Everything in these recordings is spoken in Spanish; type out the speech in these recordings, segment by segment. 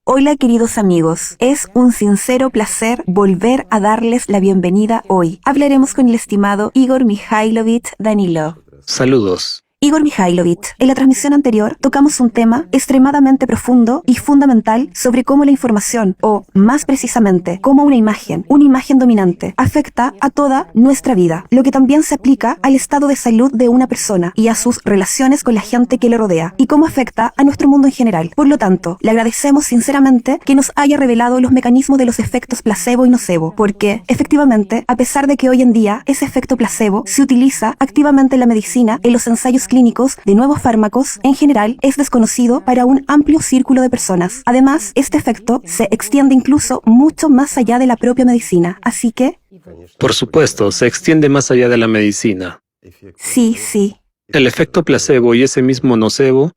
Hola queridos amigos, es un sincero placer volver a darles la bienvenida hoy. Hablaremos con el estimado Igor Mikhailovich Danilov. Saludos. Igor Mikhailovich, en la transmisión anterior tocamos un tema extremadamente profundo y fundamental sobre cómo la información, o más precisamente, cómo una imagen dominante, afecta a toda nuestra vida, lo que también se aplica al estado de salud de una persona y a sus relaciones con la gente que le rodea, y cómo afecta a nuestro mundo en general. Por lo tanto, le agradecemos sinceramente que nos haya revelado los mecanismos de los efectos placebo y nocebo, porque, efectivamente, a pesar de que hoy en día ese efecto placebo se utiliza activamente en la medicina, en los ensayos clínicos de nuevos fármacos, en general es desconocido para un amplio círculo de personas. Además, este efecto se extiende incluso mucho más allá de la propia medicina, así que... Por supuesto, se extiende más allá de la medicina. Sí. El efecto placebo y ese mismo nocebo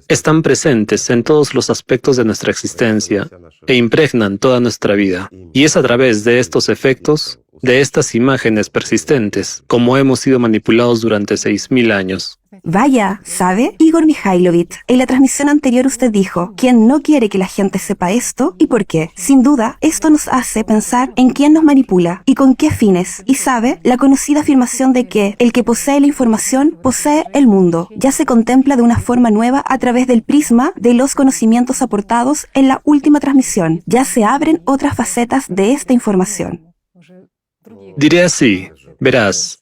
están presentes en todos los aspectos de nuestra existencia e impregnan toda nuestra vida. Y es a través de estos efectos, de estas imágenes persistentes, como hemos sido manipulados durante 6.000 años. Vaya, ¿sabe? Igor Mikhailovich, en la transmisión anterior usted dijo, ¿quién no quiere que la gente sepa esto y por qué? Sin duda, esto nos hace pensar en quién nos manipula y con qué fines. Y sabe, la conocida afirmación de que el que posee la información posee el mundo, ya se contempla de una forma nueva a través del prisma de los conocimientos aportados en la última transmisión. Ya se abren otras facetas de esta información. Diré así, verás.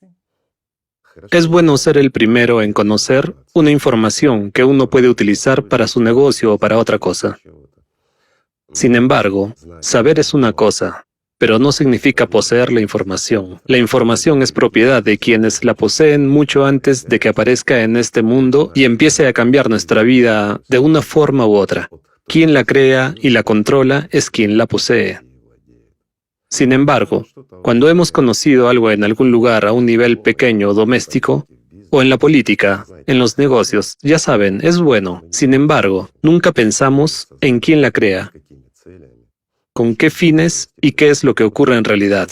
Es bueno ser el primero en conocer una información que uno puede utilizar para su negocio o para otra cosa. Sin embargo, saber es una cosa, pero no significa poseer la información. La información es propiedad de quienes la poseen mucho antes de que aparezca en este mundo y empiece a cambiar nuestra vida de una forma u otra. Quien la crea y la controla es quien la posee. Sin embargo, cuando hemos conocido algo en algún lugar a un nivel pequeño o doméstico, o en la política, en los negocios, ya saben, es bueno. Sin embargo, nunca pensamos en quién la crea, con qué fines y qué es lo que ocurre en realidad.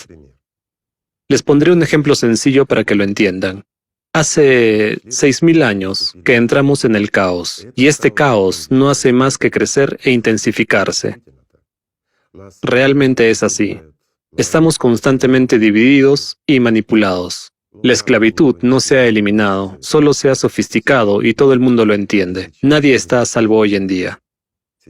Les pondré un ejemplo sencillo para que lo entiendan. Hace 6.000 años que entramos en el caos, y este caos no hace más que crecer e intensificarse. Realmente es así. Estamos constantemente divididos y manipulados. La esclavitud no se ha eliminado, solo se ha sofisticado y todo el mundo lo entiende. Nadie está a salvo hoy en día.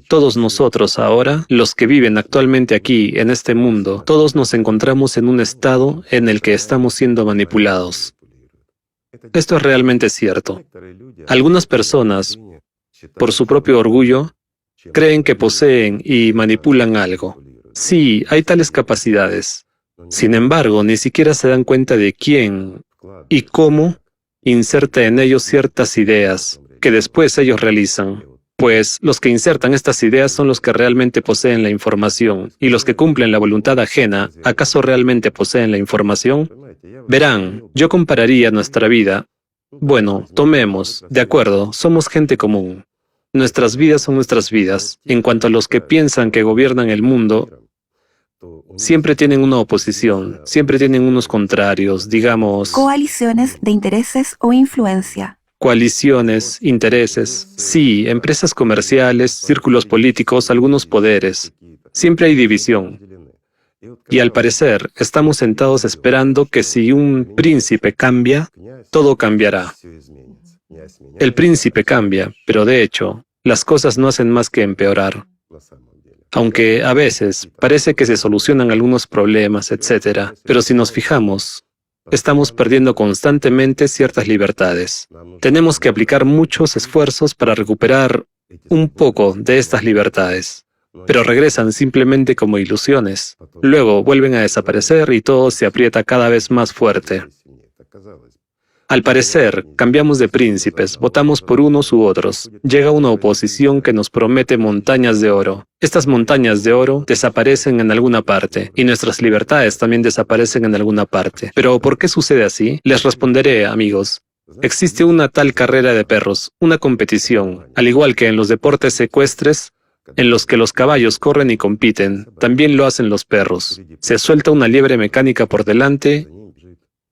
Todos nosotros ahora, los que viven actualmente aquí, en este mundo, todos nos encontramos en un estado en el que estamos siendo manipulados. Esto es realmente cierto. Algunas personas, por su propio orgullo, creen que poseen y manipulan algo. Sí, hay tales capacidades. Sin embargo, ni siquiera se dan cuenta de quién y cómo inserta en ellos ciertas ideas que después ellos realizan. Pues los que insertan estas ideas son los que realmente poseen la información, y los que cumplen la voluntad ajena, ¿acaso realmente poseen la información? Verán, yo compararía nuestra vida. Bueno, tomemos, de acuerdo, somos gente común. Nuestras vidas son nuestras vidas. En cuanto a los que piensan que gobiernan el mundo, siempre tienen una oposición, siempre tienen unos contrarios, digamos... Coaliciones de intereses o influencia. Coaliciones, intereses, sí, empresas comerciales, círculos políticos, algunos poderes. Siempre hay división. Y al parecer, estamos sentados esperando que si un príncipe cambia, todo cambiará. El príncipe cambia, pero de hecho, las cosas no hacen más que empeorar. Aunque a veces parece que se solucionan algunos problemas, etc. Pero si nos fijamos, estamos perdiendo constantemente ciertas libertades. Tenemos que aplicar muchos esfuerzos para recuperar un poco de estas libertades, pero regresan simplemente como ilusiones. Luego vuelven a desaparecer y todo se aprieta cada vez más fuerte. Al parecer, cambiamos de príncipes, votamos por unos u otros. Llega una oposición que nos promete montañas de oro. Estas montañas de oro desaparecen en alguna parte, y nuestras libertades también desaparecen en alguna parte. ¿Pero por qué sucede así? Les responderé, amigos. Existe una tal carrera de perros, una competición, al igual que en los deportes ecuestres, en los que los caballos corren y compiten, también lo hacen los perros. Se suelta una liebre mecánica por delante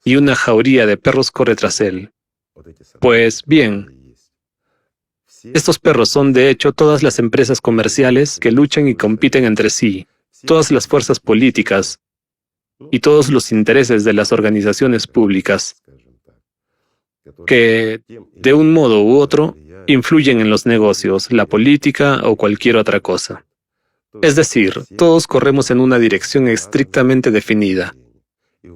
y una jauría de perros corre tras él. Pues bien, Estos perros son, de hecho, todas las empresas comerciales que luchan y compiten entre sí, todas las fuerzas políticas y todos los intereses de las organizaciones públicas que, de un modo u otro, influyen en los negocios, la política o cualquier otra cosa. Es decir, todos corremos en una dirección estrictamente definida,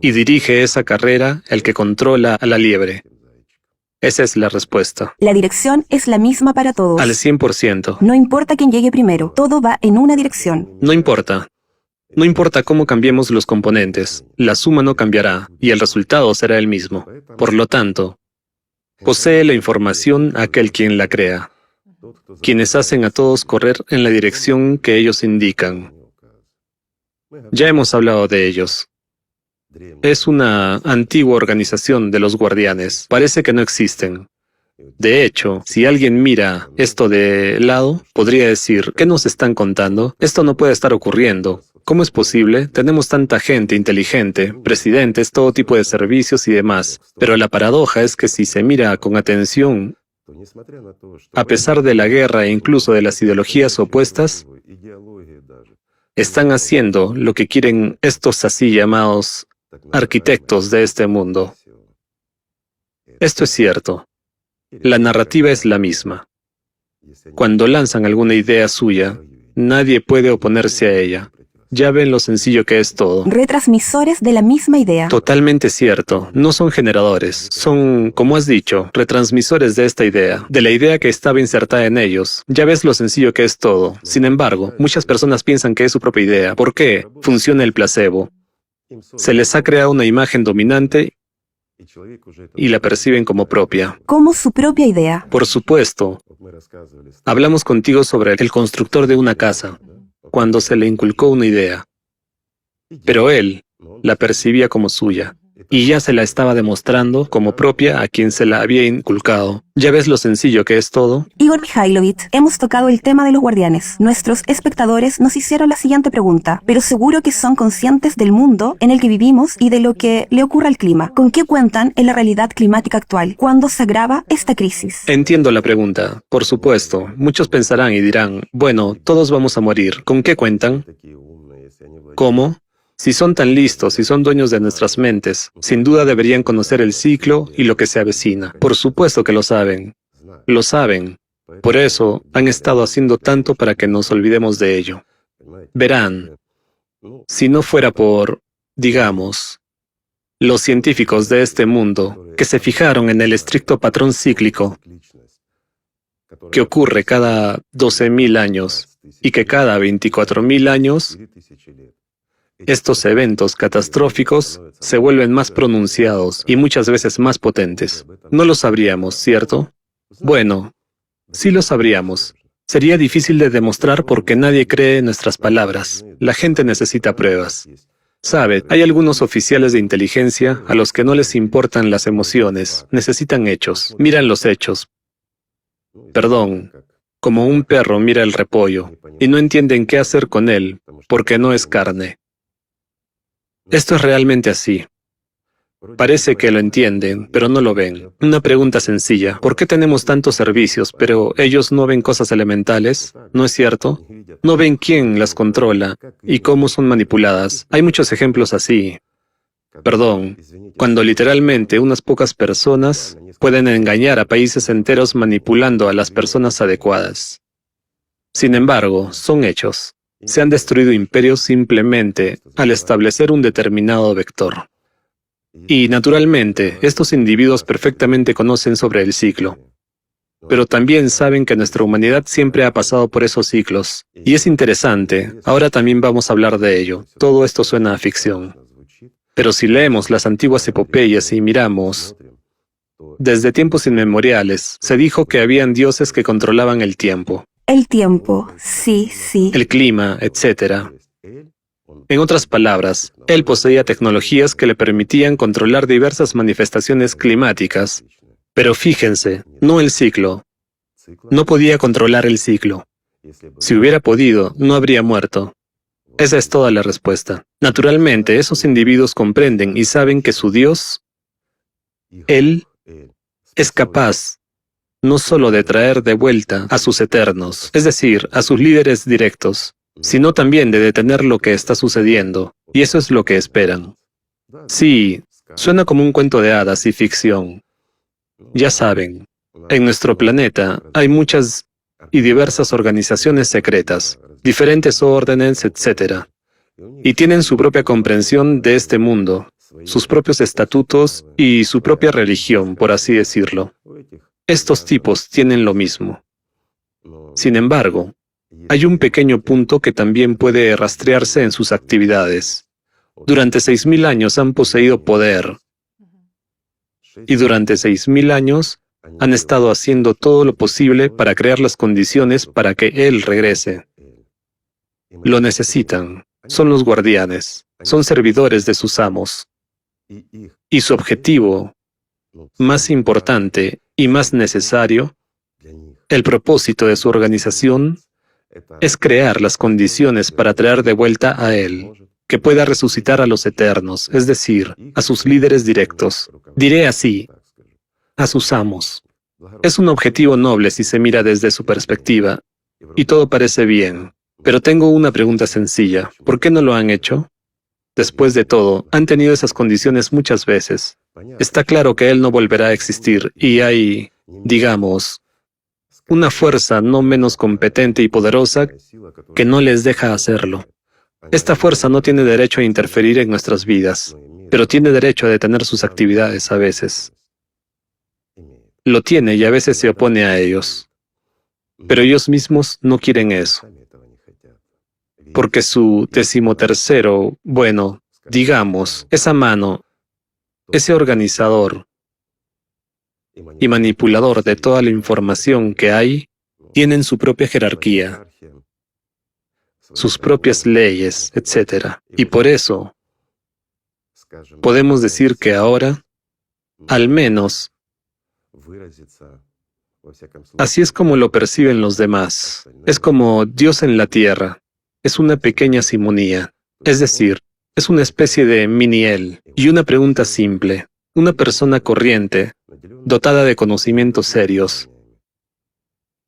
y dirige esa carrera el que controla a la liebre. Esa es la respuesta. La dirección es la misma para todos. Al 100%. No importa quién llegue primero, todo va en una dirección. No importa. No importa cómo cambiemos los componentes, la suma no cambiará y el resultado será el mismo. Por lo tanto, posee la información aquel quien la crea, quienes hacen a todos correr en la dirección que ellos indican. Ya hemos hablado de ellos. Es una antigua organización de los guardianes. Parece que no existen. De hecho, si alguien mira esto de lado, podría decir, ¿qué nos están contando? Esto no puede estar ocurriendo. ¿Cómo es posible? Tenemos tanta gente inteligente, presidentes, todo tipo de servicios y demás. Pero la paradoja es que si se mira con atención, a pesar de la guerra e incluso de las ideologías opuestas, están haciendo lo que quieren estos así llamados arquitectos de este mundo. Esto es cierto. La narrativa es la misma. Cuando lanzan alguna idea suya, nadie puede oponerse a ella. Ya ven lo sencillo que es todo. Retransmisores de la misma idea. Totalmente cierto. No son generadores. Son, como has dicho, retransmisores de esta idea, de la idea que estaba insertada en ellos. Ya ves lo sencillo que es todo. Sin embargo, muchas personas piensan que es su propia idea. ¿Por qué? Funciona el placebo. Se les ha creado una imagen dominante y la perciben como propia. Como su propia idea. Por supuesto. Hablamos contigo sobre el constructor de una casa, cuando se le inculcó una idea. Pero él la percibía como suya, y ya se la estaba demostrando como propia a quien se la había inculcado. ¿Ya ves lo sencillo que es todo? Igor Mikhailovich, hemos tocado el tema de los guardianes. Nuestros espectadores nos hicieron la siguiente pregunta, pero seguro que son conscientes del mundo en el que vivimos y de lo que le ocurre al clima. ¿Con qué cuentan en la realidad climática actual? ¿Cuándo se agrava esta crisis? Entiendo la pregunta. Por supuesto, muchos pensarán y dirán, bueno, todos vamos a morir. ¿Con qué cuentan? ¿Cómo? Si son tan listos, si son dueños de nuestras mentes, sin duda deberían conocer el ciclo y lo que se avecina. Por supuesto que lo saben. Lo saben. Por eso han estado haciendo tanto para que nos olvidemos de ello. Verán, si no fuera por, digamos, los científicos de este mundo, que se fijaron en el estricto patrón cíclico que ocurre cada 12.000 años y que cada 24.000 años estos eventos catastróficos se vuelven más pronunciados y muchas veces más potentes. No lo sabríamos, ¿cierto? Bueno, sí lo sabríamos. Sería difícil de demostrar porque nadie cree en nuestras palabras. La gente necesita pruebas. Sabe, hay algunos oficiales de inteligencia a los que no les importan las emociones, necesitan hechos. Miran los hechos. Perdón, como un perro mira el repollo y no entienden qué hacer con él porque no es carne. Esto es realmente así. Parece que lo entienden, pero no lo ven. Una pregunta sencilla. ¿Por qué tenemos tantos servicios, pero ellos no ven cosas elementales? ¿No es cierto? No ven quién las controla y cómo son manipuladas. Hay muchos ejemplos así. Perdón, cuando literalmente unas pocas personas pueden engañar a países enteros manipulando a las personas adecuadas. Sin embargo, son hechos. Se han destruido imperios simplemente al establecer un determinado vector. Y, naturalmente, estos individuos perfectamente conocen sobre el ciclo. Pero también saben que nuestra humanidad siempre ha pasado por esos ciclos. Y es interesante, ahora también vamos a hablar de ello. Todo esto suena a ficción. Pero si leemos las antiguas epopeyas y miramos, desde tiempos inmemoriales, se dijo que habían dioses que controlaban el tiempo. El tiempo, sí, sí. El clima, etc. En otras palabras, él poseía tecnologías que le permitían controlar diversas manifestaciones climáticas. Pero fíjense, no el ciclo. No podía controlar el ciclo. Si hubiera podido, no habría muerto. Esa es toda la respuesta. Naturalmente, esos individuos comprenden y saben que su Dios, Él, es capaz no solo de traer de vuelta a sus eternos, es decir, a sus líderes directos, sino también de detener lo que está sucediendo, y eso es lo que esperan. Sí, suena como un cuento de hadas y ficción. Ya saben, en nuestro planeta hay muchas y diversas organizaciones secretas, diferentes órdenes, etc. Y tienen su propia comprensión de este mundo, sus propios estatutos y su propia religión, por así decirlo. Estos tipos tienen lo mismo. Sin embargo, hay un pequeño punto que también puede rastrearse en sus actividades. Durante 6.000 años han poseído poder, y durante 6.000 años han estado haciendo todo lo posible para crear las condiciones para que Él regrese. Lo necesitan, son los guardianes, son servidores de sus amos. Y su objetivo más importante y más necesario, el propósito de su organización, es crear las condiciones para traer de vuelta a Él, que pueda resucitar a los eternos, es decir, a sus líderes directos. Diré así, a sus amos. Es un objetivo noble si se mira desde su perspectiva, y todo parece bien. Pero tengo una pregunta sencilla. ¿Por qué no lo han hecho? Después de todo, han tenido esas condiciones muchas veces. Está claro que Él no volverá a existir, y hay, digamos, una fuerza no menos competente y poderosa que no les deja hacerlo. Esta fuerza no tiene derecho a interferir en nuestras vidas, pero tiene derecho a detener sus actividades a veces. Lo tiene y a veces se opone a ellos. Pero ellos mismos no quieren eso. Porque su 13º, bueno, digamos, esa mano, ese organizador y manipulador de toda la información que hay, tienen su propia jerarquía, sus propias leyes, etc. Y por eso, podemos decir que ahora, al menos, así es como lo perciben los demás. Es como Dios en la tierra. Es una pequeña simonía. Es decir, es una especie de mini-él. Y una pregunta simple. Una persona corriente, dotada de conocimientos serios,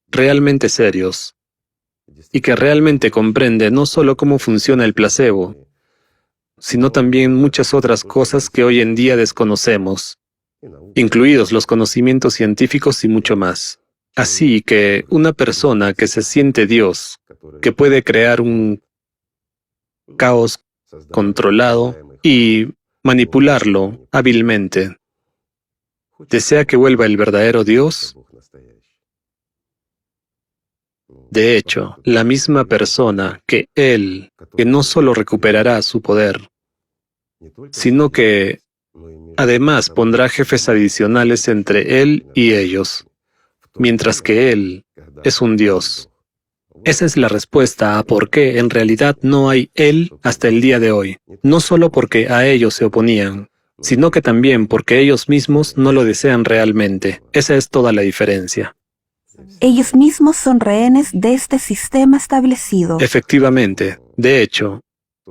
realmente serios, y que realmente comprende no solo cómo funciona el placebo, sino también muchas otras cosas que hoy en día desconocemos, incluidos los conocimientos científicos y mucho más. Así que una persona que se siente Dios, que puede crear un caos controlado y manipularlo hábilmente, ¿desea que vuelva el verdadero Dios? De hecho, la misma persona que Él, que no solo recuperará su poder, sino que además pondrá jefes adicionales entre Él y ellos, mientras que Él es un Dios. Esa es la respuesta a por qué en realidad no hay Él hasta el día de hoy. No solo porque a ellos se oponían, sino que también porque ellos mismos no lo desean realmente. Esa es toda la diferencia. Ellos mismos son rehenes de este sistema establecido. Efectivamente. De hecho,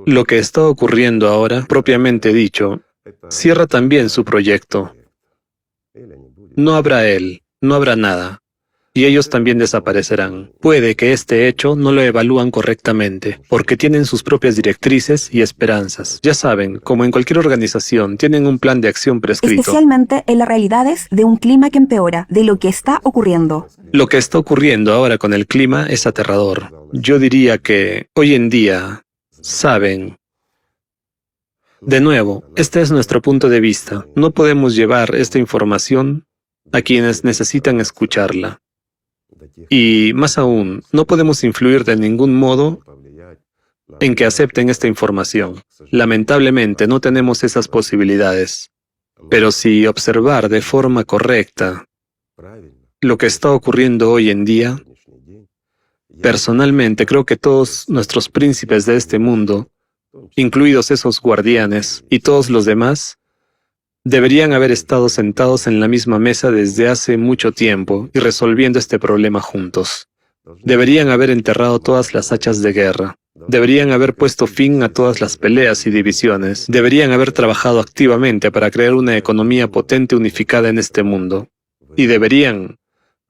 lo que está ocurriendo ahora, propiamente dicho, cierra también su proyecto. No habrá Él, no habrá nada. Y ellos también desaparecerán. Puede que este hecho no lo evalúan correctamente, porque tienen sus propias directrices y esperanzas. Ya saben, como en cualquier organización, tienen un plan de acción prescrito. Especialmente en las realidades de un clima que empeora, de lo que está ocurriendo. Lo que está ocurriendo ahora con el clima es aterrador. Yo diría que hoy en día, saben, de nuevo, este es nuestro punto de vista. No podemos llevar esta información a quienes necesitan escucharla. Y más aún, no podemos influir de ningún modo en que acepten esta información. Lamentablemente no tenemos esas posibilidades. Pero si observar de forma correcta lo que está ocurriendo hoy en día, personalmente creo que todos nuestros príncipes de este mundo, incluidos esos guardianes y todos los demás, deberían haber estado sentados en la misma mesa desde hace mucho tiempo y resolviendo este problema juntos. Deberían haber enterrado todas las hachas de guerra. Deberían haber puesto fin a todas las peleas y divisiones. Deberían haber trabajado activamente para crear una economía potente unificada en este mundo. Y deberían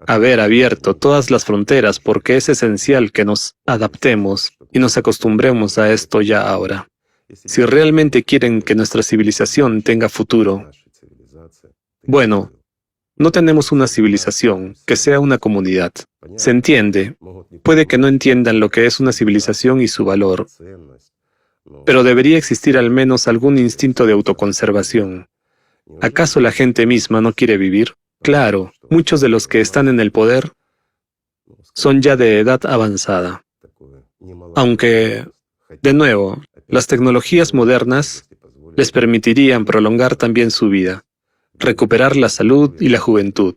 haber abierto todas las fronteras porque es esencial que nos adaptemos y nos acostumbremos a esto ya ahora. Si realmente quieren que nuestra civilización tenga futuro, bueno, no tenemos una civilización, que sea una comunidad. Se entiende. Puede que no entiendan lo que es una civilización y su valor, pero debería existir al menos algún instinto de autoconservación. ¿Acaso la gente misma no quiere vivir? Claro, muchos de los que están en el poder son ya de edad avanzada. Aunque, de nuevo, las tecnologías modernas les permitirían prolongar también su vida, recuperar la salud y la juventud,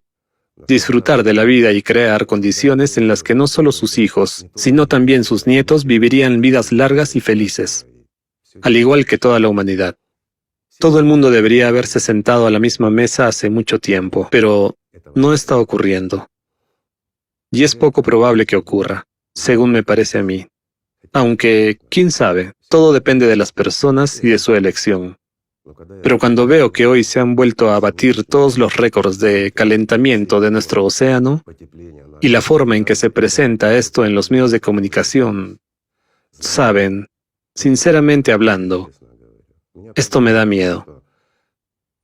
disfrutar de la vida y crear condiciones en las que no solo sus hijos, sino también sus nietos vivirían vidas largas y felices, al igual que toda la humanidad. Todo el mundo debería haberse sentado a la misma mesa hace mucho tiempo, pero no está ocurriendo. Y es poco probable que ocurra, según me parece a mí. Aunque, quién sabe, todo depende de las personas y de su elección. Pero cuando veo que hoy se han vuelto a batir todos los récords de calentamiento de nuestro océano y la forma en que se presenta esto en los medios de comunicación, saben, sinceramente hablando, esto me da miedo.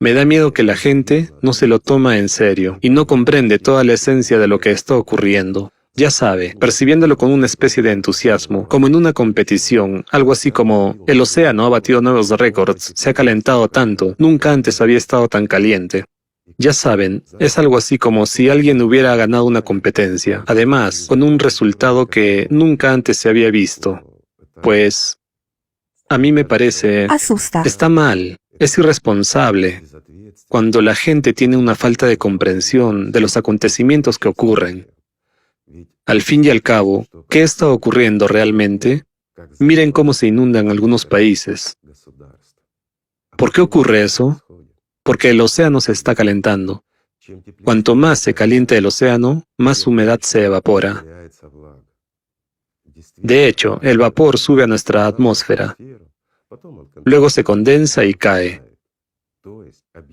Me da miedo que la gente no se lo toma en serio y no comprende toda la esencia de lo que está ocurriendo. Ya sabe, percibiéndolo con una especie de entusiasmo, como en una competición, algo así como, el océano ha batido nuevos récords, se ha calentado tanto, nunca antes había estado tan caliente. Ya saben, es algo así como si alguien hubiera ganado una competencia, además, con un resultado que nunca antes se había visto. Pues, a mí me parece, Asusta. está mal, es irresponsable, cuando la gente tiene una falta de comprensión de los acontecimientos que ocurren. Al fin y al cabo, ¿qué está ocurriendo realmente? Miren cómo se inundan algunos países. ¿Por qué ocurre eso? Porque el océano se está calentando. Cuanto más se caliente el océano, más humedad se evapora. De hecho, el vapor sube a nuestra atmósfera. Luego se condensa y cae.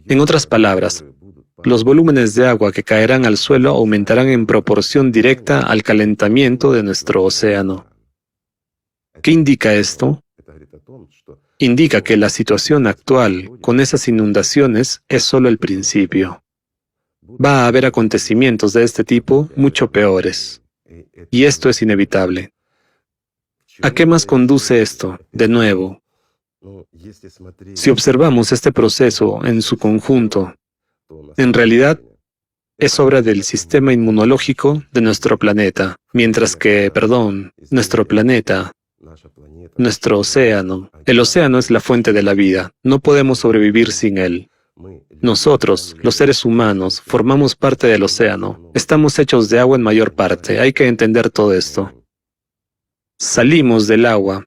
En otras palabras, los volúmenes de agua que caerán al suelo aumentarán en proporción directa al calentamiento de nuestro océano. ¿Qué indica esto? Indica que la situación actual, con esas inundaciones, es solo el principio. Va a haber acontecimientos de este tipo mucho peores. Y esto es inevitable. ¿A qué más conduce esto? De nuevo, si observamos este proceso en su conjunto, en realidad, es obra del sistema inmunológico de nuestro planeta, mientras que, nuestro planeta, nuestro océano, el océano es la fuente de la vida, no podemos sobrevivir sin él. Nosotros, los seres humanos, formamos parte del océano, estamos hechos de agua en mayor parte, hay que entender todo esto. Salimos del agua,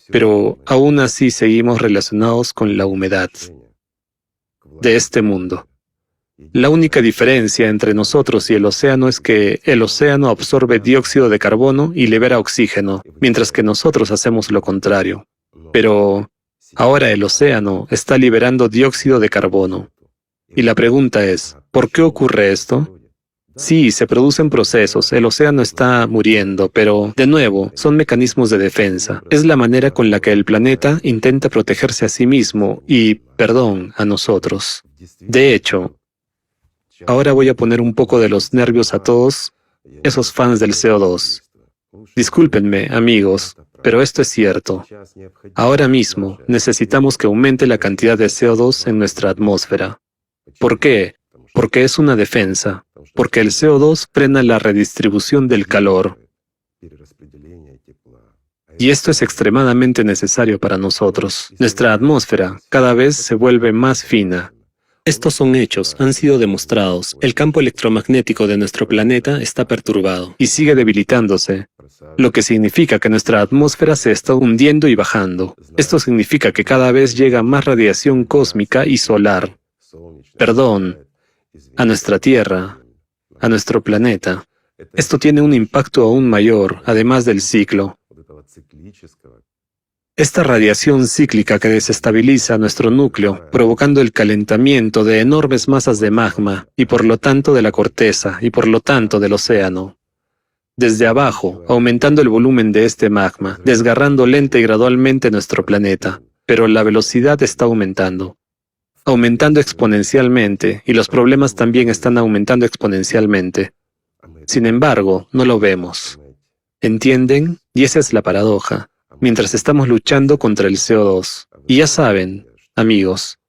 pero aún así seguimos relacionados con la humedad de este mundo. La única diferencia entre nosotros y el océano es que el océano absorbe dióxido de carbono y libera oxígeno, mientras que nosotros hacemos lo contrario. Pero ahora el océano está liberando dióxido de carbono. Y la pregunta es, ¿por qué ocurre esto? Sí, se producen procesos, el océano está muriendo, pero, de nuevo, son mecanismos de defensa. Es la manera con la que el planeta intenta protegerse a sí mismo y, a nosotros. De hecho, ahora voy a poner un poco de los nervios a todos esos fans del CO2. Discúlpenme, amigos, pero esto es cierto. Ahora mismo necesitamos que aumente la cantidad de CO2 en nuestra atmósfera. ¿Por qué? Porque es una defensa. Porque el CO2 frena la redistribución del calor. Y esto es extremadamente necesario para nosotros. Nuestra atmósfera cada vez se vuelve más fina. Estos son hechos, han sido demostrados. El campo electromagnético de nuestro planeta está perturbado y sigue debilitándose, lo que significa que nuestra atmósfera se está hundiendo y bajando. Esto significa que cada vez llega más radiación cósmica y solar, a nuestra Tierra, a nuestro planeta. Esto tiene un impacto aún mayor, además del ciclo. Esta radiación cíclica que desestabiliza nuestro núcleo, provocando el calentamiento de enormes masas de magma, y por lo tanto de la corteza, y por lo tanto del océano. Desde abajo, aumentando el volumen de este magma, desgarrando lenta y gradualmente nuestro planeta. Pero la velocidad está aumentando exponencialmente, y los problemas también están aumentando exponencialmente. Sin embargo, no lo vemos. ¿Entienden? Y esa es la paradoja. Mientras estamos luchando contra el CO2. Y ya saben, amigos,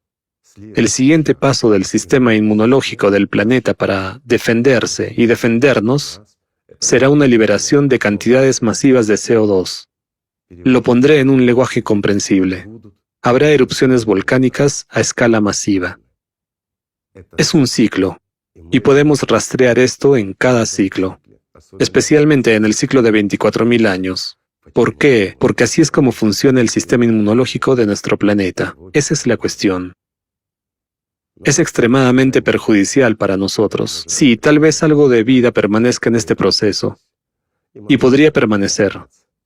el siguiente paso del sistema inmunológico del planeta para defenderse y defendernos será una liberación de cantidades masivas de CO2. Lo pondré en un lenguaje comprensible. Habrá erupciones volcánicas a escala masiva. Es un ciclo, y podemos rastrear esto en cada ciclo, especialmente en el ciclo de 24.000 años. ¿Por qué? Porque así es como funciona el sistema inmunológico de nuestro planeta. Esa es la cuestión. Es extremadamente perjudicial para nosotros. Sí, tal vez algo de vida permanezca en este proceso, y podría permanecer.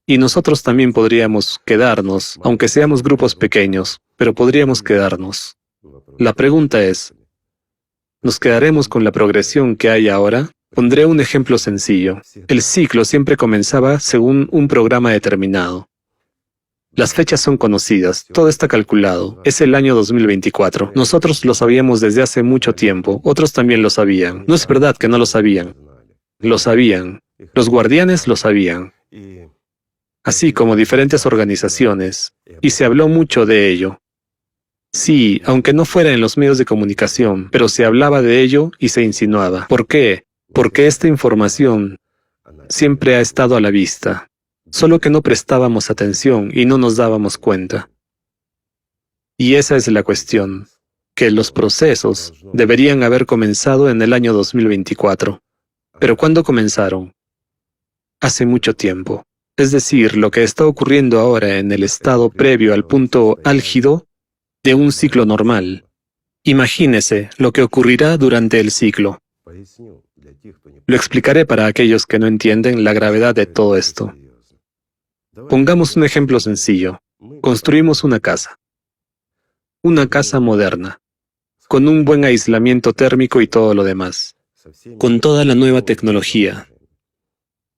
Y nosotros también podríamos quedarnos, aunque seamos grupos pequeños, pero podríamos quedarnos. La pregunta es, ¿nos quedaremos con la progresión que hay ahora? Pondré un ejemplo sencillo. El ciclo siempre comenzaba según un programa determinado. Las fechas son conocidas, todo está calculado. Es el año 2024. Nosotros lo sabíamos desde hace mucho tiempo, otros también lo sabían. No es verdad que no lo sabían. Lo sabían. Los guardianes lo sabían, así como diferentes organizaciones, y se habló mucho de ello. Sí, aunque no fuera en los medios de comunicación, pero se hablaba de ello y se insinuaba. ¿Por qué? Porque esta información siempre ha estado a la vista, solo que no prestábamos atención y no nos dábamos cuenta. Y esa es la cuestión, que los procesos deberían haber comenzado en el año 2024. ¿Pero cuándo comenzaron? Hace mucho tiempo. Es decir, lo que está ocurriendo ahora en el estado previo al punto álgido de un ciclo normal. Imagínese lo que ocurrirá durante el ciclo. Lo explicaré para aquellos que no entienden la gravedad de todo esto. Pongamos un ejemplo sencillo. Construimos una casa moderna, con un buen aislamiento térmico y todo lo demás, con toda la nueva tecnología.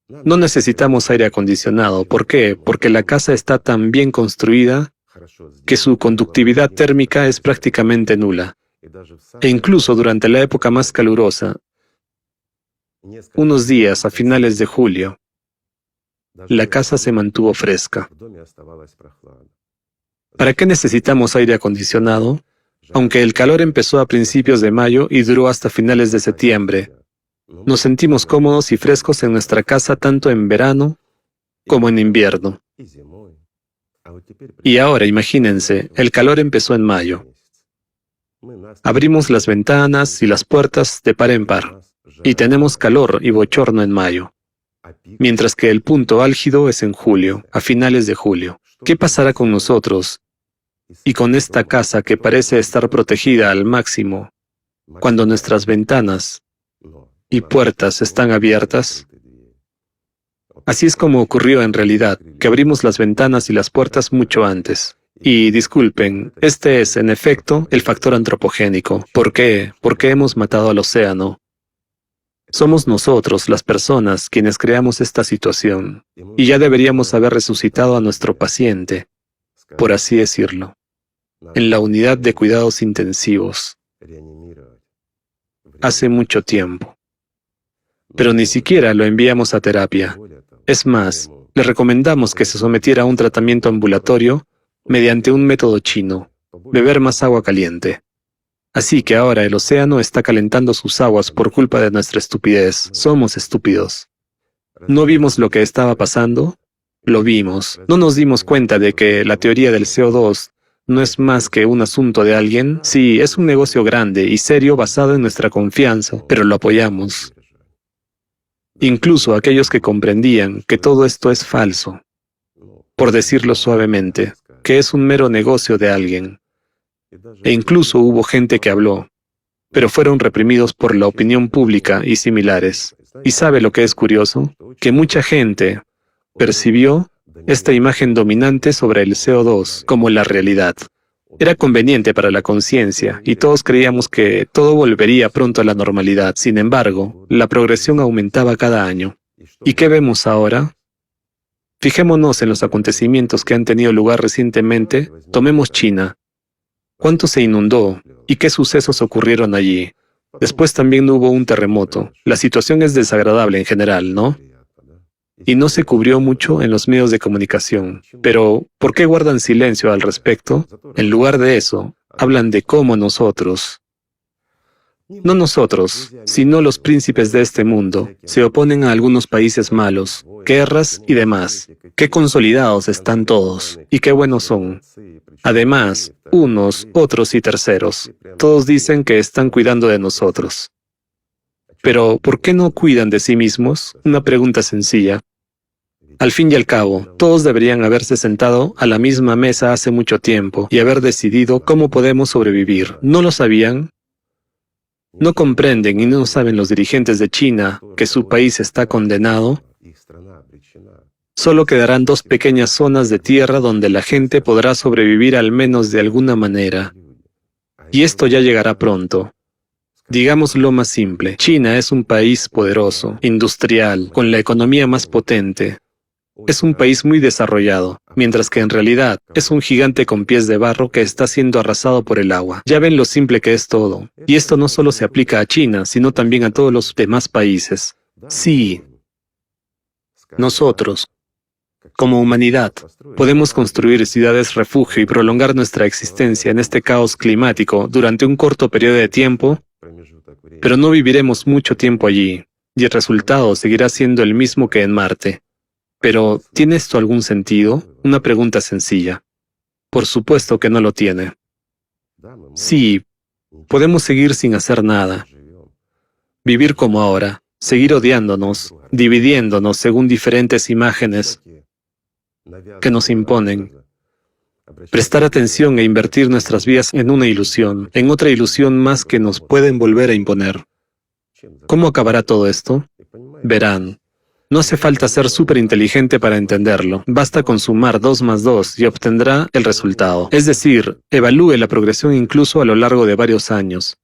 No necesitamos aire acondicionado. ¿Por qué? Porque la casa está tan bien construida que su conductividad térmica es prácticamente nula. E incluso durante la época más calurosa, unos días a finales de julio, la casa se mantuvo fresca. ¿Para qué necesitamos aire acondicionado? Aunque el calor empezó a principios de mayo y duró hasta finales de septiembre, nos sentimos cómodos y frescos en nuestra casa tanto en verano como en invierno. Y ahora imagínense, el calor empezó en mayo. Abrimos las ventanas y las puertas de par en par, y tenemos calor y bochorno en mayo, mientras que el punto álgido es en julio, a finales de julio. ¿Qué pasará con nosotros y con esta casa que parece estar protegida al máximo cuando nuestras ventanas y puertas están abiertas? Así es como ocurrió en realidad, que abrimos las ventanas y las puertas mucho antes. Y disculpen, este es, en efecto, el factor antropogénico. ¿Por qué? Porque hemos matado al océano. Somos nosotros, las personas, quienes creamos esta situación. Y ya deberíamos haber resucitado a nuestro paciente, por así decirlo, en la unidad de cuidados intensivos, hace mucho tiempo. Pero ni siquiera lo enviamos a terapia. Es más, le recomendamos que se sometiera a un tratamiento ambulatorio mediante un método chino, beber más agua caliente. Así que ahora el océano está calentando sus aguas por culpa de nuestra estupidez. Somos estúpidos. ¿No vimos lo que estaba pasando? Lo vimos. ¿No nos dimos cuenta de que la teoría del CO2 no es más que un asunto de alguien? Sí, es un negocio grande y serio basado en nuestra confianza, pero lo apoyamos. Incluso aquellos que comprendían que todo esto es falso, por decirlo suavemente, que es un mero negocio de alguien. E incluso hubo gente que habló, pero fueron reprimidos por la opinión pública y similares. ¿Y sabe lo que es curioso? Que mucha gente percibió esta imagen dominante sobre el CO2 como la realidad. Era conveniente para la conciencia y todos creíamos que todo volvería pronto a la normalidad. Sin embargo, la progresión aumentaba cada año. ¿Y qué vemos ahora? Fijémonos en los acontecimientos que han tenido lugar recientemente. Tomemos China. ¿Cuánto se inundó? ¿Y qué sucesos ocurrieron allí? Después también hubo un terremoto. La situación es desagradable en general, ¿no? Y no se cubrió mucho en los medios de comunicación. Pero, ¿por qué guardan silencio al respecto? En lugar de eso, hablan de cómo nosotros, no nosotros, sino los príncipes de este mundo, se oponen a algunos países malos, guerras y demás. Qué consolidados están todos, y qué buenos son. Además, unos, otros y terceros, todos dicen que están cuidando de nosotros. Pero, ¿por qué no cuidan de sí mismos? Una pregunta sencilla. Al fin y al cabo, todos deberían haberse sentado a la misma mesa hace mucho tiempo y haber decidido cómo podemos sobrevivir. ¿No lo sabían? No comprenden y no saben los dirigentes de China que su país está condenado. Solo quedarán 2 pequeñas zonas de tierra donde la gente podrá sobrevivir al menos de alguna manera. Y esto ya llegará pronto. Digamos lo más simple. China es un país poderoso, industrial, con la economía más potente. Es un país muy desarrollado, mientras que en realidad es un gigante con pies de barro que está siendo arrasado por el agua. Ya ven lo simple que es todo. Y esto no solo se aplica a China, sino también a todos los demás países. Sí, nosotros, como humanidad, podemos construir ciudades refugio y prolongar nuestra existencia en este caos climático durante un corto periodo de tiempo, pero no viviremos mucho tiempo allí, y el resultado seguirá siendo el mismo que en Marte. Pero, ¿tiene esto algún sentido? Una pregunta sencilla. Por supuesto que no lo tiene. Sí, podemos seguir sin hacer nada. Vivir como ahora, seguir odiándonos, dividiéndonos según diferentes imágenes que nos imponen. Prestar atención e invertir nuestras vidas en una ilusión, en otra ilusión más que nos pueden volver a imponer. ¿Cómo acabará todo esto? Verán. No hace falta ser súper inteligente para entenderlo. Basta con sumar 2 más 2 y obtendrá el resultado. Es decir, evalúe la progresión incluso a lo largo de varios años.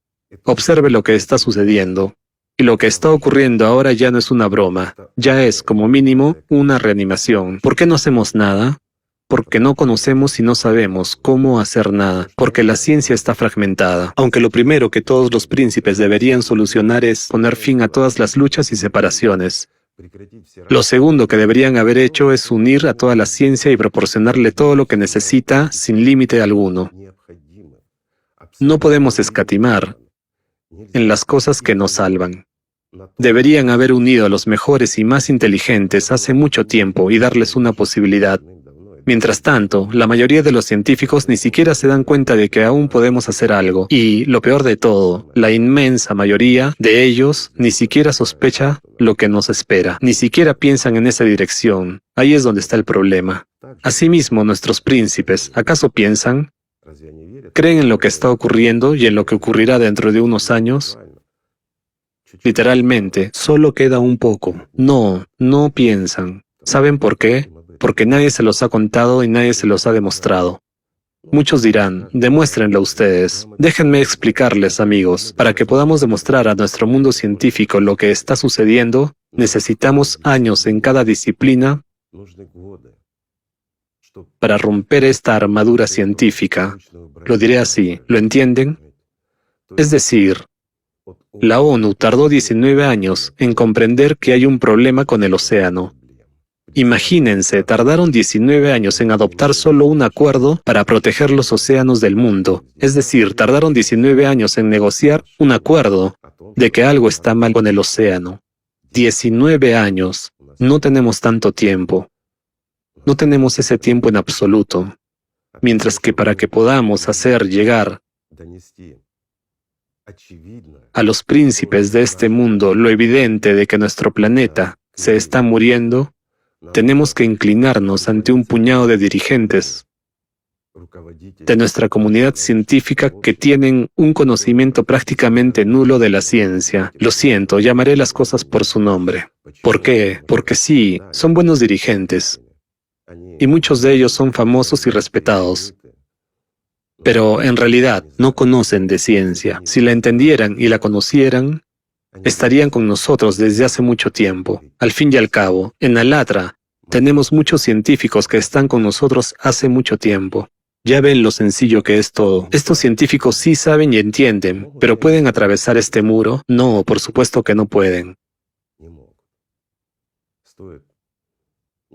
Observe lo que está sucediendo. Y lo que está ocurriendo ahora ya no es una broma. Ya es, como mínimo, una reanimación. ¿Por qué no hacemos nada? Porque no conocemos y no sabemos cómo hacer nada. Porque la ciencia está fragmentada. Aunque lo primero que todos los príncipes deberían solucionar es poner fin a todas las luchas y separaciones. Lo segundo que deberían haber hecho es unir a toda la ciencia y proporcionarle todo lo que necesita sin límite alguno. No podemos escatimar en las cosas que nos salvan. Deberían haber unido a los mejores y más inteligentes hace mucho tiempo y darles una posibilidad. Mientras tanto, la mayoría de los científicos ni siquiera se dan cuenta de que aún podemos hacer algo. Y, lo peor de todo, la inmensa mayoría de ellos ni siquiera sospecha lo que nos espera. Ni siquiera piensan en esa dirección. Ahí es donde está el problema. Asimismo, nuestros príncipes, ¿acaso piensan? ¿Creen en lo que está ocurriendo y en lo que ocurrirá dentro de unos años? Literalmente, solo queda un poco. No piensan. ¿Saben por qué? Porque nadie se los ha contado y nadie se los ha demostrado. Muchos dirán, demuéstrenlo ustedes. Déjenme explicarles, amigos, para que podamos demostrar a nuestro mundo científico lo que está sucediendo, necesitamos años en cada disciplina para romper esta armadura científica. Lo diré así, ¿lo entienden? Es decir, la ONU tardó 19 años en comprender que hay un problema con el océano. Imagínense, tardaron 19 años en adoptar solo un acuerdo para proteger los océanos del mundo. Es decir, tardaron 19 años en negociar un acuerdo de que algo está mal con el océano. 19 años. No tenemos tanto tiempo. No tenemos ese tiempo en absoluto. Mientras que para que podamos hacer llegar a los príncipes de este mundo lo evidente de que nuestro planeta se está muriendo, tenemos que inclinarnos ante un puñado de dirigentes de nuestra comunidad científica que tienen un conocimiento prácticamente nulo de la ciencia. Lo siento, llamaré las cosas por su nombre. ¿Por qué? Porque sí, son buenos dirigentes. y muchos de ellos son famosos y respetados, pero en realidad no conocen de ciencia. Si la entendieran y la conocieran, estarían con nosotros desde hace mucho tiempo. Al fin y al cabo, en Alatra tenemos muchos científicos que están con nosotros hace mucho tiempo. Ya ven lo sencillo que es todo. Estos científicos sí saben y entienden, pero ¿pueden atravesar este muro? No, por supuesto que no pueden.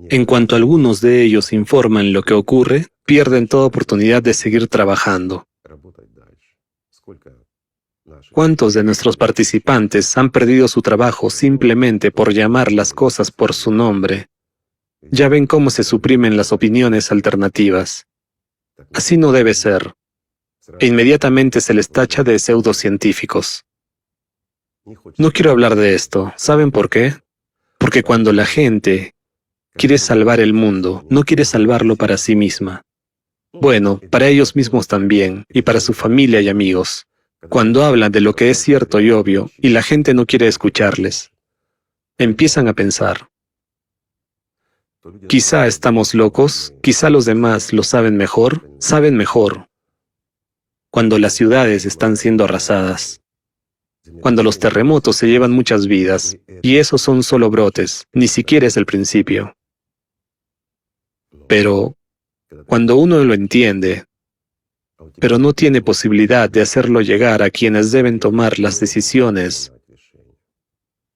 En cuanto algunos de ellos informan lo que ocurre, pierden toda oportunidad de seguir trabajando. ¿Cuántos de nuestros participantes han perdido su trabajo simplemente por llamar las cosas por su nombre? Ya ven cómo se suprimen las opiniones alternativas. Así no debe ser. E inmediatamente se les tacha de pseudocientíficos. No quiero hablar de esto. ¿Saben por qué? Porque cuando la gente quiere salvar el mundo, no quiere salvarlo para sí misma. Bueno, para ellos mismos también, y para su familia y amigos. Cuando hablan de lo que es cierto y obvio, y la gente no quiere escucharles, empiezan a pensar: quizá estamos locos, quizá los demás lo saben mejor. Cuando las ciudades están siendo arrasadas, cuando los terremotos se llevan muchas vidas, y esos son solo brotes, ni siquiera es el principio. Pero cuando uno lo entiende, pero no tiene posibilidad de hacerlo llegar a quienes deben tomar las decisiones,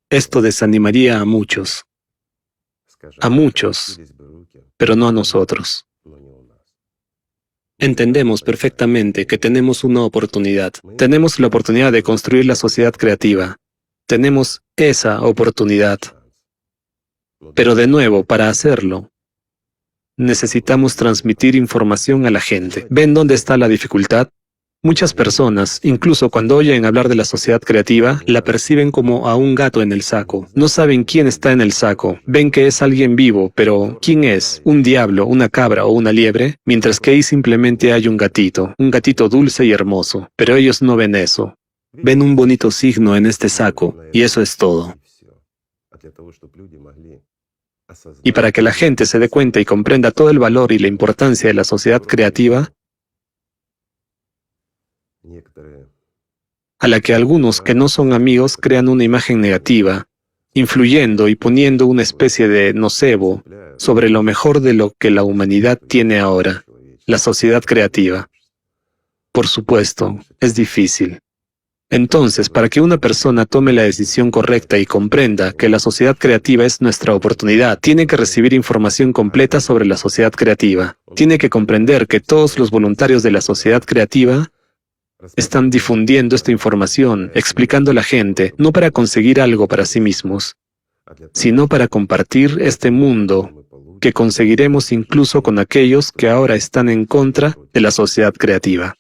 esto desanimaría a muchos, pero no a nosotros. Entendemos perfectamente que tenemos una oportunidad. Tenemos la oportunidad de construir la sociedad creativa. Tenemos esa oportunidad. Pero de nuevo, para hacerlo, necesitamos transmitir información a la gente. ¿Ven dónde está la dificultad? Muchas personas, incluso cuando oyen hablar de la sociedad creativa, la perciben como a un gato en el saco. No saben quién está en el saco. Ven que es alguien vivo, pero ¿quién es? ¿Un diablo, una cabra o una liebre? Mientras que ahí simplemente hay un gatito dulce y hermoso. Pero ellos no ven eso. Ven un bonito signo en este saco, y eso es todo. Y para que la gente se dé cuenta y comprenda todo el valor y la importancia de la sociedad creativa, a la que algunos que no son amigos crean una imagen negativa, influyendo y poniendo una especie de nocebo sobre lo mejor de lo que la humanidad tiene ahora, la sociedad creativa. Por supuesto, es difícil. Entonces, para que una persona tome la decisión correcta y comprenda que la sociedad creativa es nuestra oportunidad, tiene que recibir información completa sobre la sociedad creativa. Tiene que comprender que todos los voluntarios de la sociedad creativa están difundiendo esta información, explicando a la gente, no para conseguir algo para sí mismos, sino para compartir este mundo que conseguiremos incluso con aquellos que ahora están en contra de la sociedad creativa.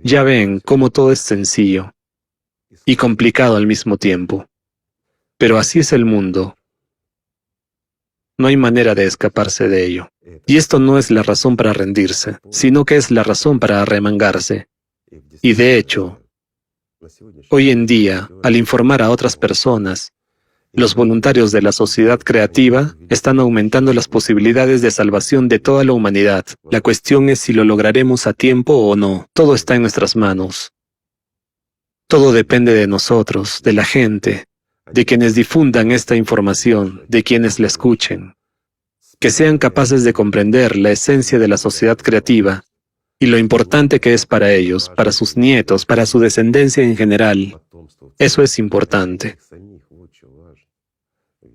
Ya ven cómo todo es sencillo y complicado al mismo tiempo. Pero así es el mundo. No hay manera de escaparse de ello. Y esto no es la razón para rendirse, sino que es la razón para arremangarse. Y de hecho, hoy en día, al informar a otras personas, los voluntarios de la sociedad creativa están aumentando las posibilidades de salvación de toda la humanidad. La cuestión es si lo lograremos a tiempo o no. Todo está en nuestras manos. Todo depende de nosotros, de la gente, de quienes difundan esta información, de quienes la escuchen, que sean capaces de comprender la esencia de la sociedad creativa y lo importante que es para ellos, para sus nietos, para su descendencia en general. Eso es importante.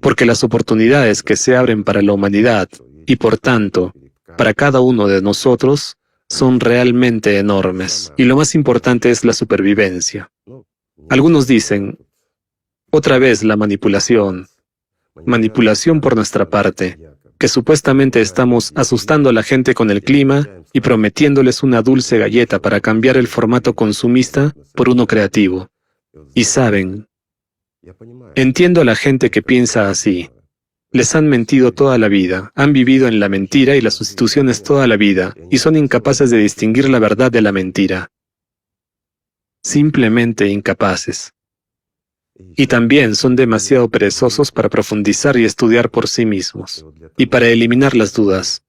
Porque las oportunidades que se abren para la humanidad y por tanto, para cada uno de nosotros, son realmente enormes. Y lo más importante es la supervivencia. Algunos dicen, otra vez la manipulación por nuestra parte, que supuestamente estamos asustando a la gente con el clima y prometiéndoles una dulce galleta para cambiar el formato consumista por uno creativo. Y saben, entiendo a la gente que piensa así. Les han mentido toda la vida, han vivido en la mentira y las sustituciones toda la vida, y son incapaces de distinguir la verdad de la mentira. Simplemente incapaces. Y también son demasiado perezosos para profundizar y estudiar por sí mismos. Y para eliminar las dudas,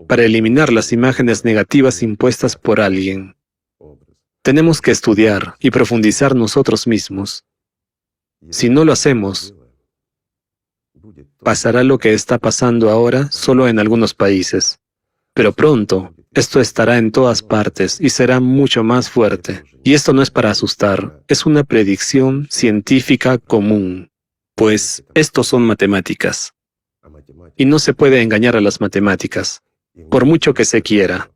para eliminar las imágenes negativas impuestas por alguien. Tenemos que estudiar y profundizar nosotros mismos. Si no lo hacemos, pasará lo que está pasando ahora solo en algunos países. Pero pronto, esto estará en todas partes y será mucho más fuerte. Y esto no es para asustar, es una predicción científica común. Pues estos son matemáticas. Y no se puede engañar a las matemáticas, por mucho que se quiera.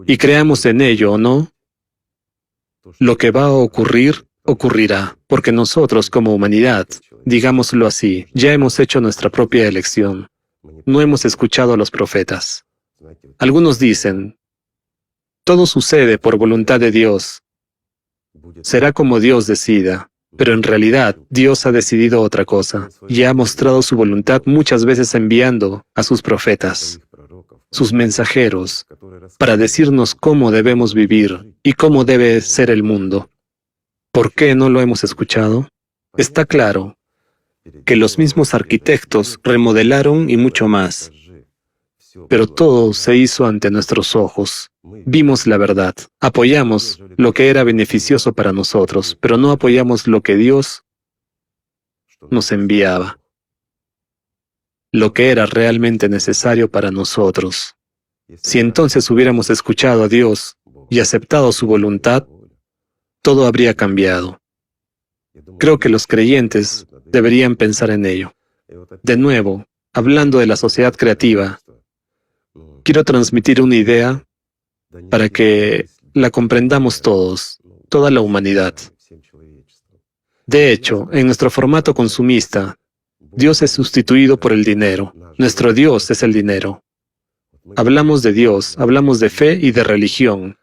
Y creamos en ello o no, lo que va a ocurrir, ocurrirá, porque nosotros como humanidad, digámoslo así, ya hemos hecho nuestra propia elección. No hemos escuchado a los profetas. Algunos dicen, todo sucede por voluntad de Dios. Será como Dios decida, pero en realidad Dios ha decidido otra cosa y ha mostrado su voluntad muchas veces enviando a sus profetas, sus mensajeros, para decirnos cómo debemos vivir y cómo debe ser el mundo. ¿Por qué no lo hemos escuchado? Está claro que los mismos arquitectos remodelaron y mucho más. Pero todo se hizo ante nuestros ojos. Vimos la verdad. Apoyamos lo que era beneficioso para nosotros, pero no apoyamos lo que Dios nos enviaba, lo que era realmente necesario para nosotros. Si entonces hubiéramos escuchado a Dios y aceptado su voluntad, todo habría cambiado. Creo que los creyentes deberían pensar en ello. De nuevo, hablando de la sociedad creativa, quiero transmitir una idea para que la comprendamos todos, toda la humanidad. De hecho, en nuestro formato consumista, Dios es sustituido por el dinero. Nuestro Dios es el dinero. Hablamos de Dios, hablamos de fe y de religión.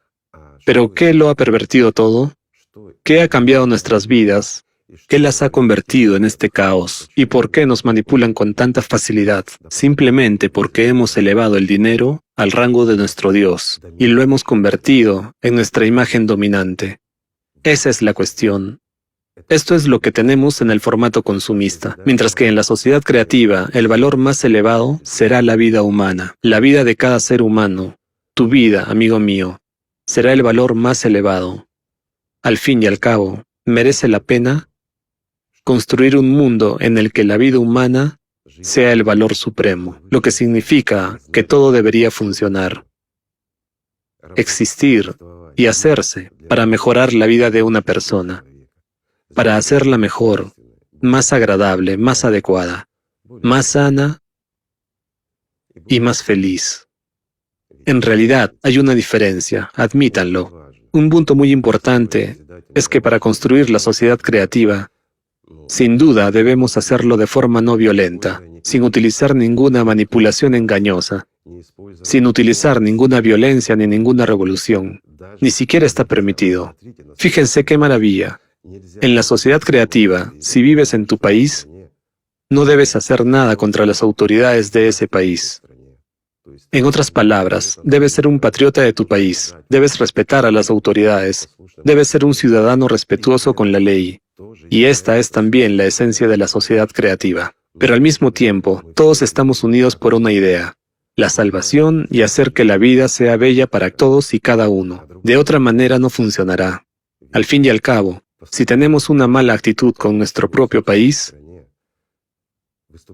Pero ¿qué lo ha pervertido todo? ¿Qué ha cambiado nuestras vidas? ¿Qué las ha convertido en este caos? ¿Y por qué nos manipulan con tanta facilidad? Simplemente porque hemos elevado el dinero al rango de nuestro Dios y lo hemos convertido en nuestra imagen dominante. Esa es la cuestión. Esto es lo que tenemos en el formato consumista, mientras que en la sociedad creativa el valor más elevado será la vida humana, la vida de cada ser humano. Tu vida, amigo mío, será el valor más elevado. Al fin y al cabo, ¿merece la pena construir un mundo en el que la vida humana sea el valor supremo, lo que significa que todo debería funcionar, existir y hacerse para mejorar la vida de una persona, para hacerla mejor, más agradable, más adecuada, más sana y más feliz? En realidad, hay una diferencia, admítanlo. Un punto muy importante es que para construir la sociedad creativa, sin duda debemos hacerlo de forma no violenta, sin utilizar ninguna manipulación engañosa, sin utilizar ninguna violencia ni ninguna revolución. Ni siquiera está permitido. Fíjense qué maravilla. En la sociedad creativa, si vives en tu país, no debes hacer nada contra las autoridades de ese país. En otras palabras, debes ser un patriota de tu país, debes respetar a las autoridades, debes ser un ciudadano respetuoso con la ley. Y esta es también la esencia de la sociedad creativa. Pero al mismo tiempo, todos estamos unidos por una idea: la salvación y hacer que la vida sea bella para todos y cada uno. De otra manera no funcionará. Al fin y al cabo, si tenemos una mala actitud con nuestro propio país,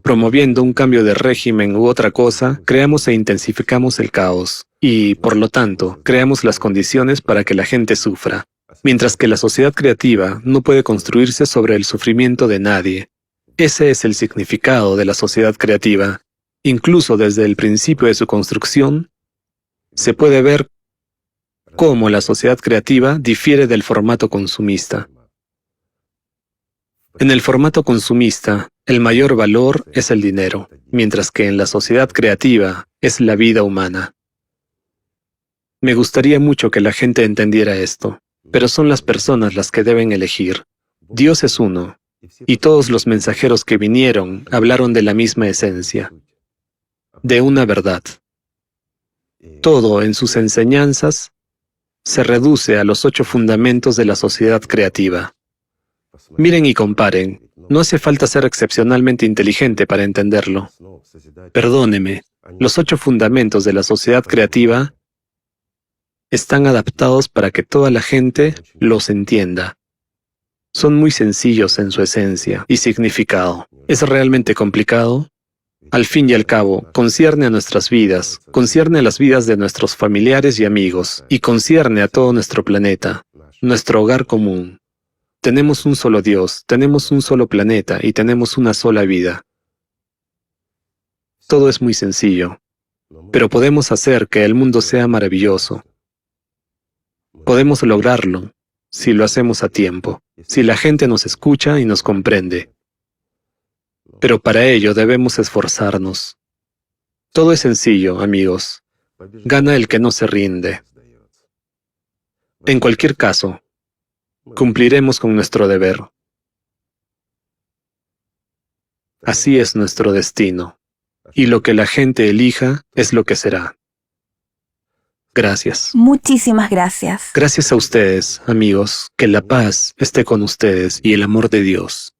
promoviendo un cambio de régimen u otra cosa, creamos e intensificamos el caos y, por lo tanto, creamos las condiciones para que la gente sufra. Mientras que la sociedad creativa no puede construirse sobre el sufrimiento de nadie. Ese es el significado de la sociedad creativa. Incluso desde el principio de su construcción, se puede ver cómo la sociedad creativa difiere del formato consumista. En el formato consumista, el mayor valor es el dinero, mientras que en la sociedad creativa es la vida humana. Me gustaría mucho que la gente entendiera esto, pero son las personas las que deben elegir. Dios es uno, y todos los mensajeros que vinieron hablaron de la misma esencia, de una verdad. Todo en sus enseñanzas se reduce a los 8 fundamentos de la sociedad creativa. Miren y comparen. No hace falta ser excepcionalmente inteligente para entenderlo. Perdóneme, los 8 fundamentos de la sociedad creativa están adaptados para que toda la gente los entienda. Son muy sencillos en su esencia y significado. ¿Es realmente complicado? Al fin y al cabo, concierne a nuestras vidas, concierne a las vidas de nuestros familiares y amigos, y concierne a todo nuestro planeta, nuestro hogar común. Tenemos un solo Dios, tenemos un solo planeta y tenemos una sola vida. Todo es muy sencillo, pero podemos hacer que el mundo sea maravilloso. Podemos lograrlo si lo hacemos a tiempo, si la gente nos escucha y nos comprende. Pero para ello debemos esforzarnos. Todo es sencillo, amigos. Gana el que no se rinde. En cualquier caso, cumpliremos con nuestro deber. Así es nuestro destino. Y lo que la gente elija es lo que será. Gracias. Muchísimas gracias. Gracias a ustedes, amigos. Que la paz esté con ustedes y el amor de Dios.